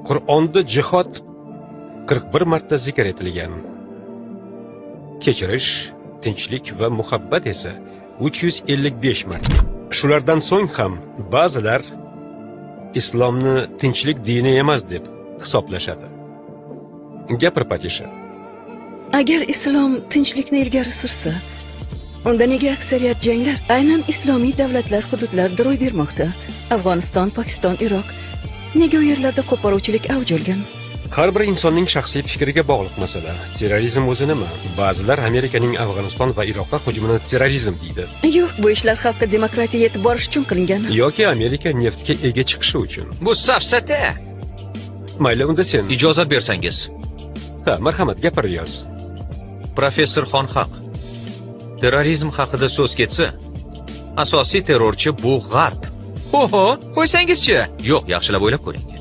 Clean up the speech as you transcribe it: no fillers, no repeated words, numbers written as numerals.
Qur'onda jihod 41 marta zikr etilgan. Kechirish, tinchlik va muhabbat esa 355 marta. Shulardan so'ng ham ba'zilar islomni tinchlik dini emas deb hisoblashadi. Gapir Patisha. Agar islom tinchlikni ilgari sursa, unda nega aksariyat janglar aynan islomiy davlatlar hududlarida ro'y bermoqda? Afg'oniston, Pokiston, Iroq. Nega u yerlarda qo'poruvchilik avj olgan? Har bir insonning shaxsiy fikriga bog'liq masala. Terrorizm o'zi nima? Ba'zilar Amerikaning Afg'oniston va Iroqqa hujumini terrorizm deydi. Yo'q, bu ishlar xalqqa demokratiya yetib borish uchun qilingan. Yoki Amerika neftga ega chiqishi uchun. Bu safsata. Mayli, unda sen. Ijozat bersangiz. Ha, marhamat, gapir yoz. Professor Xonhaq. Terrorizm haqida so'z ketsa, asosiy terrorchi bu G'arb. Oho, qo'ysangizchi. Yo'q, yaxshilab o'ylab ko'ring.